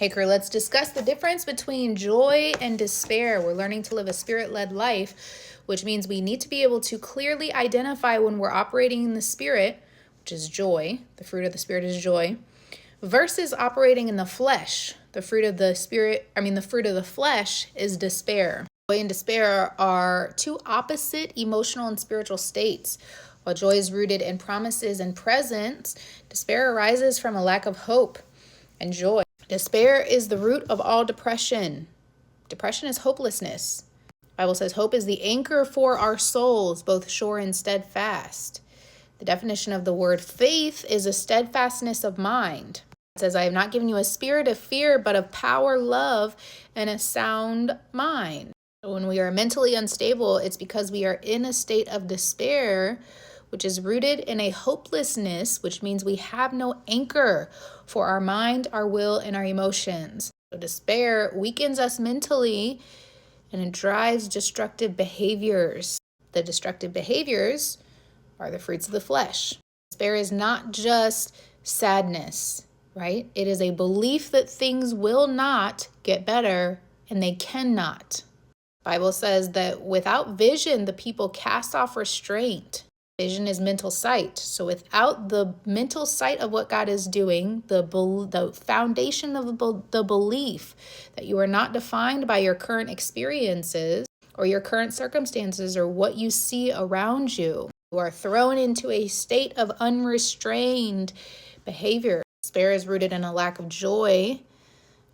Hey, crew, let's discuss the difference between joy and despair. We're learning to live a spirit-led life, which means we need to be able to clearly identify when we're operating in the spirit, which is joy. The fruit of the spirit is joy, versus operating in the flesh. The fruit of the flesh is despair. Joy and despair are two opposite emotional and spiritual states. While joy is rooted in promises and presence, despair arises from a lack of hope and joy. Despair is the root of all depression. Depression is hopelessness. The Bible says hope is the anchor for our souls, both sure and steadfast. The definition of the word faith is a steadfastness of mind. It says, I have not given you a spirit of fear, but of power, love, and a sound mind. When we are mentally unstable, it's because we are in a state of despair, which is rooted in a hopelessness, which means we have no anchor for our mind, our will, and our emotions. So despair weakens us mentally, and it drives destructive behaviors. The destructive behaviors are the fruits of the flesh. Despair is not just sadness, right? It is a belief that things will not get better, and they cannot. The Bible says that without vision, the people cast off restraint. Vision is mental sight. So without the mental sight of what God is doing, the foundation of the belief that you are not defined by your current experiences or your current circumstances or what you see around you, you are thrown into a state of unrestrained behavior. Despair is rooted in a lack of joy.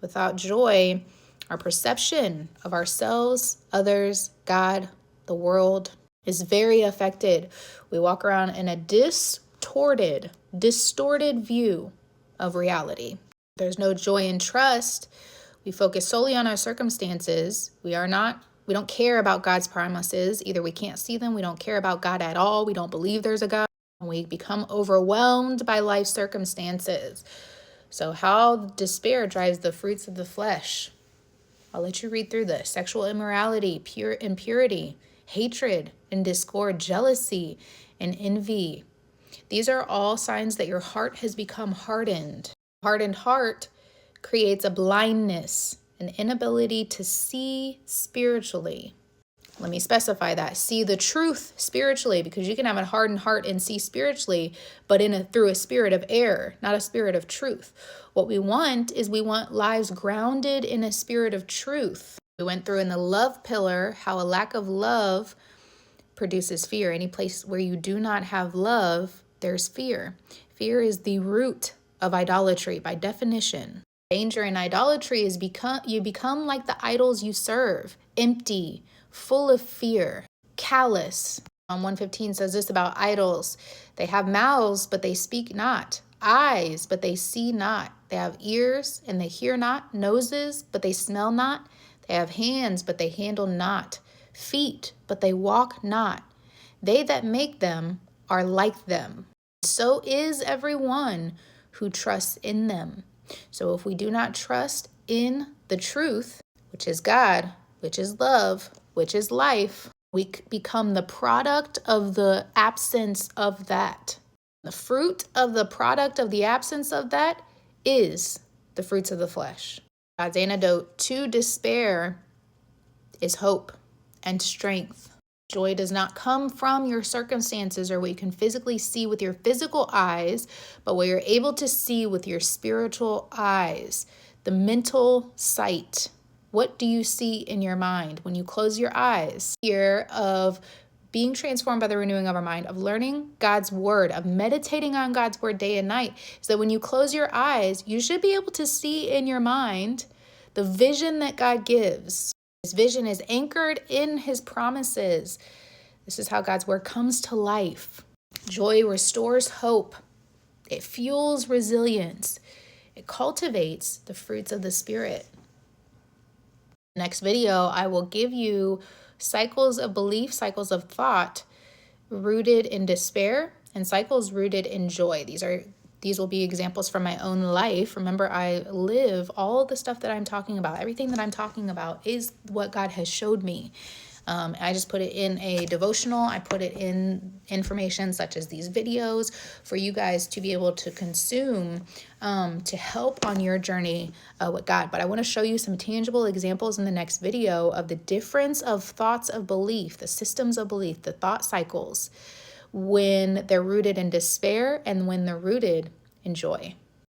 Without joy, our perception of ourselves, others, God, the world is very affected. We walk around in a distorted view of reality. There's no joy and trust. We focus solely on our circumstances. We don't care about God's promises. Either we can't see them, we don't care about God at all, we don't believe there's a God, and we become overwhelmed by life circumstances. So how despair drives the fruits of the flesh? I'll let you read through this. Sexual immorality, impurity, hatred and discord, jealousy and envy. These are all signs that your heart has become hardened. Hardened heart creates a blindness, an inability to see spiritually. Let me specify that. See the truth spiritually, because you can have a hardened heart and see spiritually, but through a spirit of error, not a spirit of truth. What we want lives grounded in a spirit of truth. We went through in the love pillar how a lack of love produces fear. Any place where you do not have love, there's fear. Fear is the root of idolatry by definition. Danger in idolatry is you become like the idols you serve, empty, full of fear, callous. Psalm 115 says this about idols. They have mouths, but they speak not. Eyes, but they see not. They have ears, and they hear not. Noses, but they smell not. They have hands, but they handle not. Feet, but they walk not. They that make them are like them. So is everyone who trusts in them. So if we do not trust in the truth, which is God, which is love, which is life, we become the product of the absence of that. The fruit of the product of the absence of that is the fruits of the flesh. God's antidote to despair is hope and strength. Joy does not come from your circumstances or what you can physically see with your physical eyes, but what you're able to see with your spiritual eyes, the mental sight. What do you see in your mind when you close your eyes? Fear of being transformed by the renewing of our mind, of learning God's word, of meditating on God's word day and night, is that when you close your eyes, you should be able to see in your mind the vision that God gives. His vision is anchored in his promises. This is how God's word comes to life. Joy restores hope. It fuels resilience. It cultivates the fruits of the Spirit. Next video, I will give you cycles of belief, cycles of thought rooted in despair, and cycles rooted in joy. These will be examples from my own life. Remember, I live all the stuff that I'm talking about. Everything that I'm talking about is what God has showed me. I just put it in a devotional. I put it in information such as these videos for you guys to be able to consume to help on your journey with God. But I want to show you some tangible examples in the next video of the difference of thoughts of belief, the systems of belief, the thought cycles, when they're rooted in despair and when they're rooted in joy.